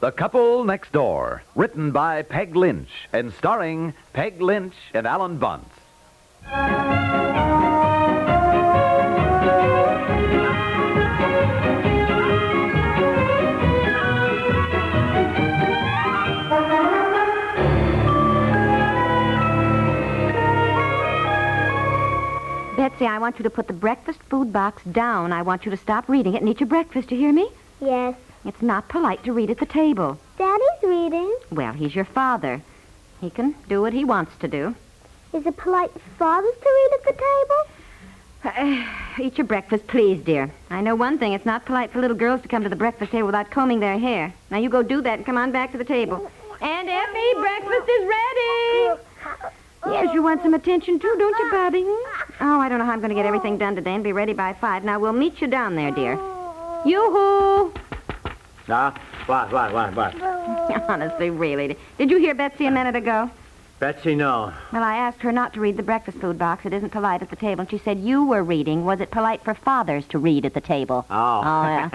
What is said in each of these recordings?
The Couple Next Door, written by Peg Lynch and starring Peg Lynch and Alan Bunce. Betsy, I want you to put the breakfast food box down. I want you to stop reading it and eat your breakfast. You hear me? Yes. It's not polite to read at the table. Daddy's reading. Well, he's your father. He can do what he wants to do. Is it polite for fathers to read at the table? Eat your breakfast, please, dear. I know one thing. It's not polite for little girls to come to the breakfast table without combing their hair. Now, you go do that and come on back to the table. Aunt Effie, breakfast is ready. Yes, you want some attention, too, don't you, Bobby? Oh, I don't know how I'm going to get everything done today and be ready by 5. Now, we'll meet you down there, dear. Yoo-hoo! What? Honestly, really. Did you hear Betsy a minute ago? Betsy, no. Well, I asked her not to read the breakfast food box. It isn't polite at the table. And she said you were reading. Was it polite for fathers to read at the table? Oh. Yeah.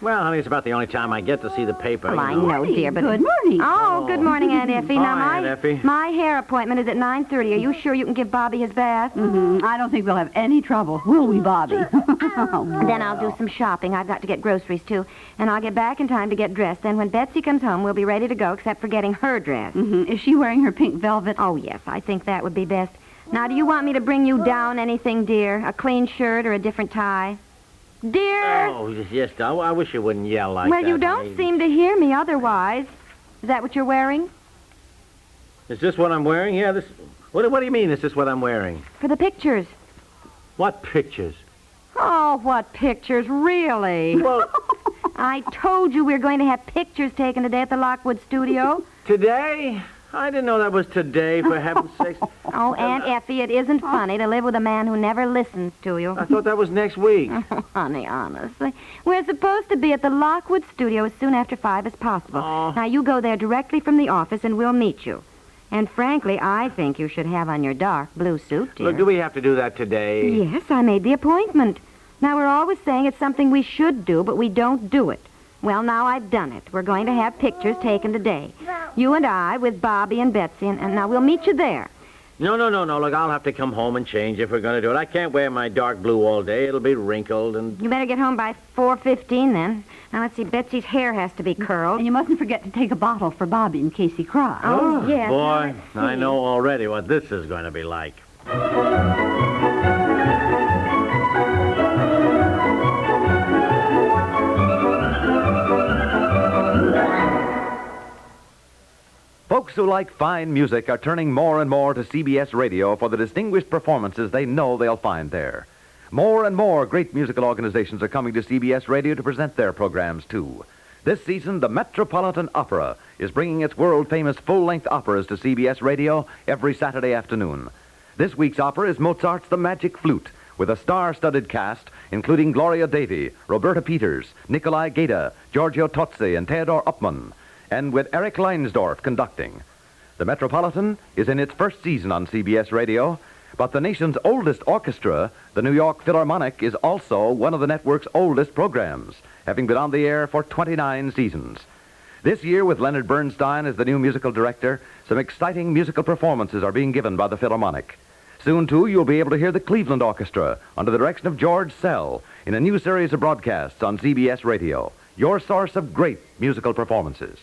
Well, honey, it's about the only time I get to see the paper. Well, I know, dear, but... Good morning. Oh, good morning, Aunt Effie. Now, Hi, Aunt Effie. My hair appointment is at 9:30. Are you sure you can give Bobby his bath? Mm-hmm. I don't think we'll have any trouble, will we, Bobby? Then I'll do some shopping. I've got to get groceries, too. And I'll get back in time to get dressed. Then when Betsy comes home, we'll be ready to go, except for getting her dressed. Mm-hmm. Is she wearing her pink velvet? Oh, yes, I think that would be best. Now, do you want me to bring you down anything, dear? A clean shirt or a different tie? Dear? Oh, yes, I wish you wouldn't yell like that. Well, you don't honey. seem to hear me otherwise. Is that what you're wearing? Is this what I'm wearing? Yeah, this... What do you mean, is this what I'm wearing? For the pictures. What pictures? Oh, what pictures, really? Well, I told you we were going to have pictures taken today at the Lockwood studio. today? I didn't know that was today, for heaven's sakes. Oh, Aunt Effie, it isn't funny to live with a man who never listens to you. I thought that was next week. Oh, honey, honestly. We're supposed to be at the Lockwood studio as soon after 5 as possible. Oh. Now, you go there directly from the office and we'll meet you. And frankly, I think you should have on your dark blue suit, dear. Look, do we have to do that today? Yes, I made the appointment. Now, we're always saying it's something we should do, but we don't do it. Well, now I've done it. We're going to have pictures taken today. You and I with Bobby and Betsy, and now we'll meet you there. No. Look, I'll have to come home and change if we're going to do it. I can't wear my dark blue all day. It'll be wrinkled and... You better get home by 4:15 then. Now, let's see, Betsy's hair has to be curled. And you mustn't forget to take a bottle for Bobby in case he cries. Oh, yes. Boy, I know already what this is going to be like. Folks who like fine music are turning more and more to CBS Radio for the distinguished performances they know they'll find there. More and more great musical organizations are coming to CBS Radio to present their programs, too. This season, the Metropolitan Opera is bringing its world-famous full-length operas to CBS Radio every Saturday afternoon. This week's opera is Mozart's The Magic Flute, with a star-studded cast including Gloria Davy, Roberta Peters, Nikolai Geda, Giorgio Tozzi, and Theodor Upmann, and with Eric Leinsdorf conducting. The Metropolitan is in its first season on CBS Radio, but the nation's oldest orchestra, the New York Philharmonic, is also one of the network's oldest programs, having been on the air for 29 seasons. This year, with Leonard Bernstein as the new musical director, some exciting musical performances are being given by the Philharmonic. Soon, too, you'll be able to hear the Cleveland Orchestra under the direction of George Sell in a new series of broadcasts on CBS Radio, your source of great musical performances.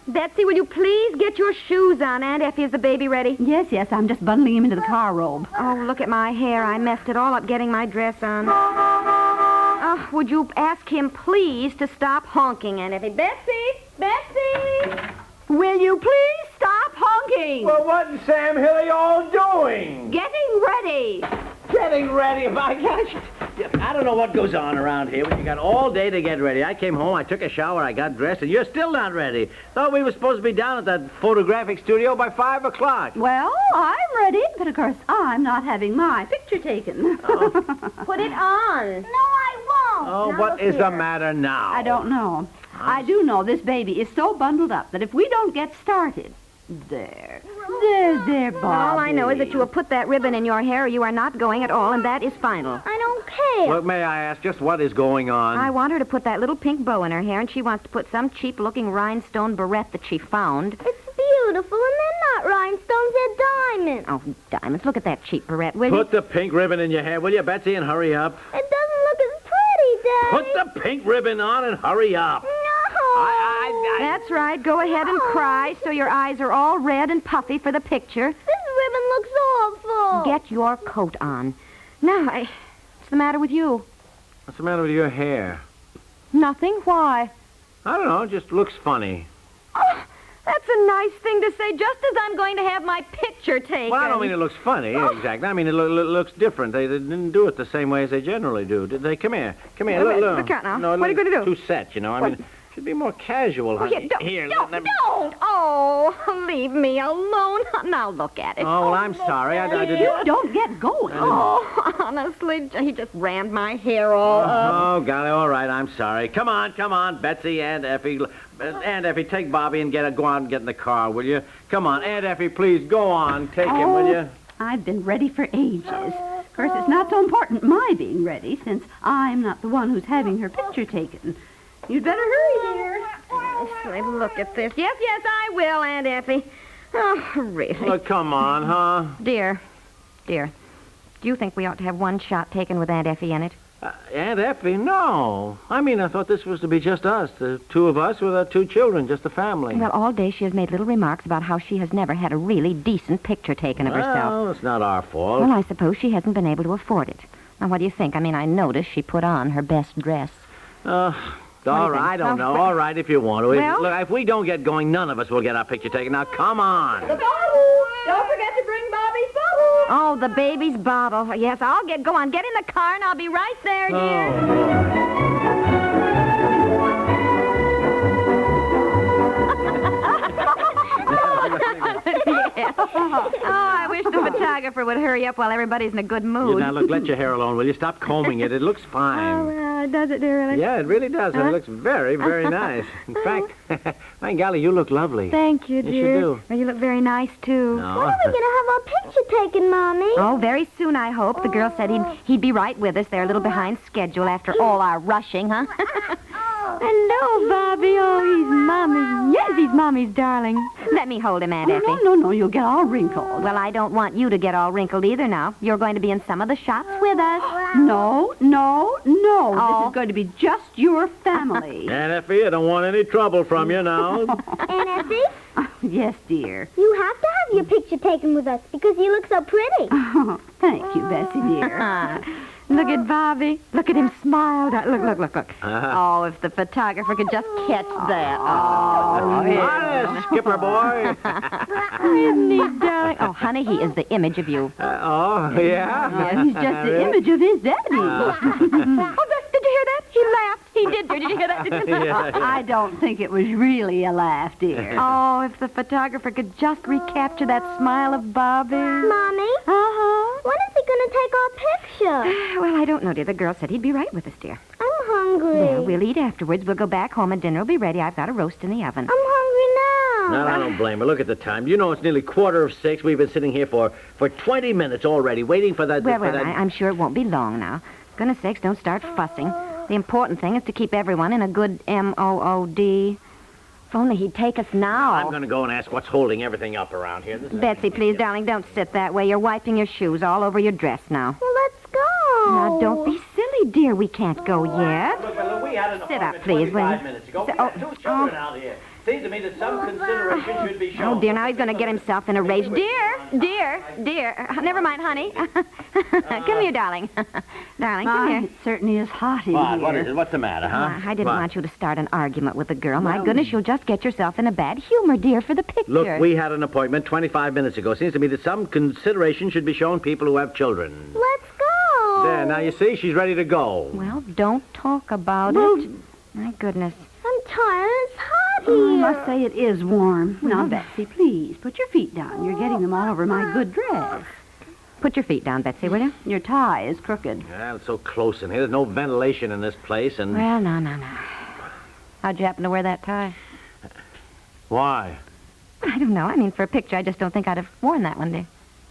Betsy, will you please get your shoes on? Aunt Effie, is the baby ready? Yes, I'm just bundling him into the car robe. Oh, look at my hair. I messed it all up getting my dress on. Oh, would you ask him, please, to stop honking, Aunt Effie? Betsy! Will you please stop honking? Well, what in Sam Hill are you all doing? Getting ready. Getting ready, my gosh. I don't know what goes on around here when you got all day to get ready. I came home, I took a shower, I got dressed, and you're still not ready. Thought we were supposed to be down at that photographic studio by 5 o'clock. Well, I'm ready, but of course I'm not having my picture taken. Put it on. No, I won't. Oh, Now what look is the here. matter now? I don't know. I do know this baby is so bundled up that if we don't get started... There. There, Bob. All I know is that you will put that ribbon in your hair or you are not going at all, and that is final. I don't care. Look, may I ask just what is going on? I want her to put that little pink bow in her hair, and she wants to put some cheap-looking rhinestone barrette that she found. It's beautiful, and they're not rhinestones, they're diamonds. Oh, diamonds. Look at that cheap barrette, will you? Put the pink ribbon in your hair, will you, Betsy, and hurry up? It doesn't look as pretty, Daddy. Put the pink ribbon on and hurry up. No. That's right. Go ahead and cry so your eyes are all red and puffy for the picture. This ribbon looks awful. Get your coat on. Now, what's the matter with you? What's the matter with your hair? Nothing. Why? I don't know, it just looks funny. Oh, that's a nice thing to say just as I'm going to have my picture taken. Well, I don't mean it looks funny, exactly. I mean it looks different. They didn't do it the same way as they generally do, did they? Come here. Come here. Look out now. No, what are you going to do? Too set, you know. I mean, it should be more casual, honey. Yeah, don't, Here, don't. Oh, leave me alone. Now look at it. Oh, well, I'm sorry. I didn't... You don't get going. Oh, honestly, he just rammed my hair all up. Oh, golly, all right, I'm sorry. Come on, Betsy, Aunt Effie. Aunt Effie, take Bobby and go out and get in the car, will you? Come on, Aunt Effie, please, go on. Take him, will you? I've been ready for ages. Of course, it's not so important my being ready, since I'm not the one who's having her picture taken. You'd better hurry, dear. Honestly, look at this. Yes, I will, Aunt Effie. Oh, really? Look, come on, huh? Dear, do you think we ought to have one shot taken with Aunt Effie in it? Aunt Effie, no. I mean, I thought this was to be just us, the two of us with our two children, just the family. Well, all day she has made little remarks about how she has never had a really decent picture taken of herself. Well, it's not our fault. Well, I suppose she hasn't been able to afford it. Now, what do you think? I mean, I noticed she put on her best dress. All right, I don't know. All right, if you want to. Well- Look, if we don't get going, none of us will get our picture taken. Now, come on. The bottle! Don't forget to bring Bobby's bottle! Oh, the baby's bottle. Yes, go on, get in the car, and I'll be right there, dear. Yes. Oh, I wish the photographer would hurry up while everybody's in a good mood. Now, look, let your hair alone, will you? Stop combing it. It looks fine. Does it, dear, really? Yeah, it really does. And it looks very, very nice. In fact, my golly, you look lovely. Thank you, Yes, you dear. do. Well, you look very nice, too. When are we going to have our picture taken, Mommy? Oh, very soon, I hope. The girl said he'd be right with us. They're a little behind schedule after all our rushing, huh? Hello, Bobby. Oh, he's Mommy's. Yes, he's Mommy's darling. Let me hold him, Aunt Effie. No, you'll get all wrinkled. Well, I don't want you to get all wrinkled either now. You're going to be in some of the shots with us. No. Oh. This is going to be just your family. Aunt Effie, I don't want any trouble from you now. Aunt Effie, Yes, dear. you have to have your picture taken with us because you look so pretty. Thank you, Bessie, dear. Look at Bobby. Look at him smile. Look. Oh, if the photographer could just catch that. Oh, Hi, Skipper boy. isn't he darling? Oh, honey, he is the image of you. Yeah? Yeah, he's just the image of his daddy. Did you hear that? He laughed. He did. Did you hear that? I don't think it was really a laugh, dear. Oh, if the photographer could just recapture that smile of Bobby. Mommy, Uh-huh. when is he going to take our picture? Well, I don't know, dear. The girl said he'd be right with us, dear. I'm hungry. Well, we'll eat afterwards. We'll go back home and dinner will be ready. I've got a roast in the oven. I'm hungry now. No, I don't blame her. Look at the time. You know it's nearly 5:45. We've been sitting here for 20 minutes already, waiting for that... Well, I'm sure it won't be long now. Goodness sakes, don't start fussing. The important thing is to keep everyone in a good mood. If only he'd take us now. I'm going to go and ask what's holding everything up around here. Betsy, please, darling, don't sit that way. You're wiping your shoes all over your dress now. Well, let's go. Now, don't be silly, dear. We can't go yet. Look, we had an Sit up, appointment please, will 25 you? minutes ago. Sit- We got oh, two children out here. Seems to me that some consideration should be shown. Oh, dear, now he's going to get himself in a rage. Dear. Never mind, honey. Come here, darling. Darling, come here. It certainly is hot in What here. is it? What's the matter, huh? I didn't What? want you to start an argument with the girl. My goodness, you'll just get yourself in a bad humor, dear, for the picture. Look, we had an appointment 25 minutes ago. Seems to me that some consideration should be shown people who have children. Let's go. There, now you see, she's ready to go. Well, don't talk about it. My goodness. I'm tired. It's hot I here. must say it is warm. Now, Betsy, please, put your feet down. You're getting them all over my good dress. Put your feet down, Betsy, will you? Your tie is crooked. Yeah, it's so close in here. There's no ventilation in this place, and... Well, no. How'd you happen to wear that tie? Why? I don't know. I mean, for a picture, I just don't think I'd have worn that one, dear.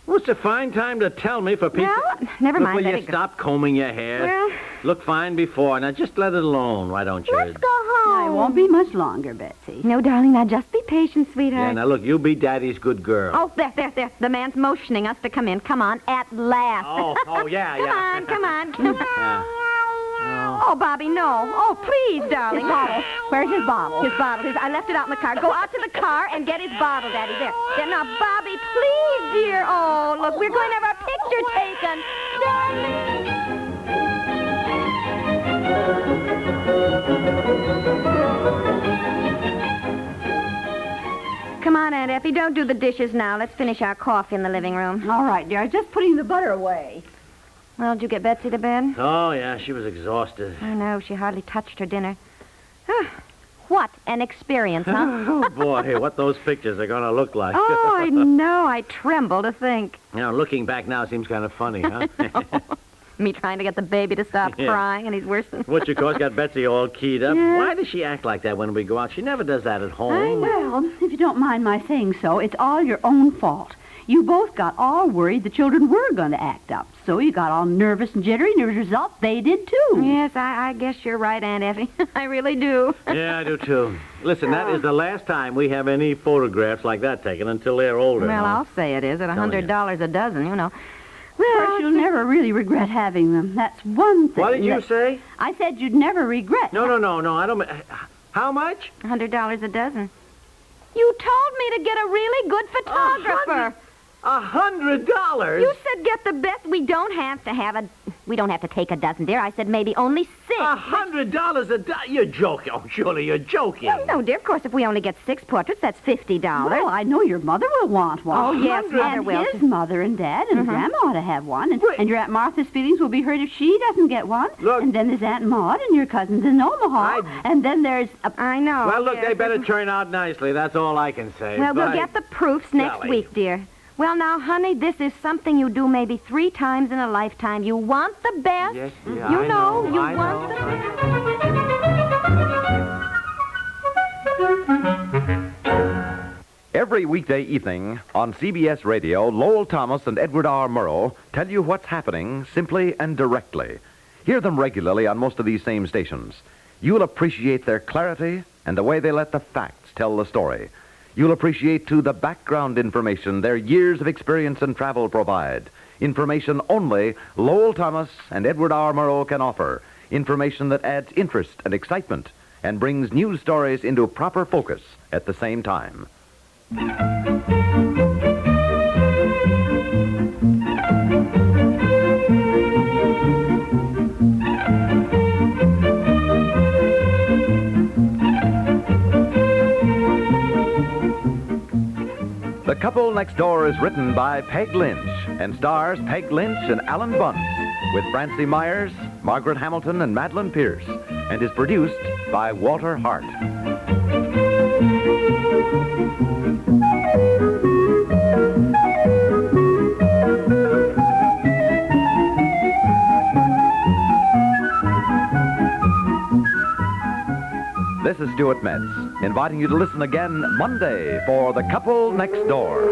Well, it's a fine time to tell me for people. Well, never mind. Will Let you it go. stop combing your hair? Well- Look fine before. Now, just let it alone, why don't you? Let's go home. It won't be much longer, Betsy. No, darling, now just be patient, Yeah, sweetheart. now, look, you be Daddy's good girl. Oh, there. The man's motioning us to come in. Come on, at last. Yeah. Come on. Yeah. Oh, Bobby, no. Oh, please, darling. His bottle. Where's his bottle? His bottle. I left it out in the car. Go out to the car and get his bottle, Daddy. There. Now, Bobby, please, dear. Oh, look, we're going to have our picture taken. Darling. Come on, Aunt Effie. Don't do the dishes now. Let's finish our coffee in the living room. All right, dear. I was just putting the butter away. Well, did you get Betsy to bed? Oh, yeah, she was exhausted. I know. She hardly touched her dinner. What an experience, huh? Oh, boy, what those pictures are going to look like. Oh, I know. I tremble to think. Now, looking back now seems kind of funny, huh? Me trying to get the baby to stop Yeah. crying, and he's worse than... Which, of course, got Betsy all keyed up. Yeah. Why does she act like that when we go out? She never does that at home. I know. Well, if you don't mind my saying so, it's all your own fault. You both got all worried the children were going to act up. So you got all nervous and jittery, and as a result, they did too. Yes, I guess you're right, Aunt Effie. I really do. Yeah, I do, too. Listen, that is the last time we have any photographs like that taken until they're older. Well, huh? I'll say it is at Telling you. $100 a dozen, you know. Of course, you'll never really regret having them. That's one thing. What did you that- say? I said you'd never regret. No, I don't... How much? $100 a dozen. You told me to get a really good photographer. $100? You said get the best. We don't have to take a dozen, dear. I said maybe only 6. $100 a dozen? You're joking. Oh, surely you're joking. Well, no, dear. Of course, if we only get 6 portraits, that's $50. Well, I know your mother will want one. Oh, yes, Mother and will. his mother and Dad and Grandma ought to have one. And your Aunt Martha's feelings will be hurt if she doesn't get one. Look. And then there's Aunt Maud and your cousins in Omaha. And then there's... I know. Well, look, yes. they better turn out nicely. That's all I can say. Well, we'll But- get the proofs next Golly. week, dear. Well, now, honey, this is something you do maybe 3 times in a lifetime. You want the best. Yes, dear, You I know, know, you I want the... Every weekday evening on CBS Radio, Lowell Thomas and Edward R. Murrow tell you what's happening simply and directly. Hear them regularly on most of these same stations. You'll appreciate their clarity and the way they let the facts tell the story. You'll appreciate, too, the background information their years of experience and travel provide. Information only Lowell Thomas and Edward R. Murrow can offer. Information that adds interest and excitement and brings news stories into proper focus at the same time. The Couple Next Door is written by Peg Lynch and stars Peg Lynch and Alan Bunce with Francie Myers, Margaret Hamilton, and Madeline Pierce, and is produced by Walter Hart. This is Stuart Metz, inviting you to listen again Monday for The Couple Next Door.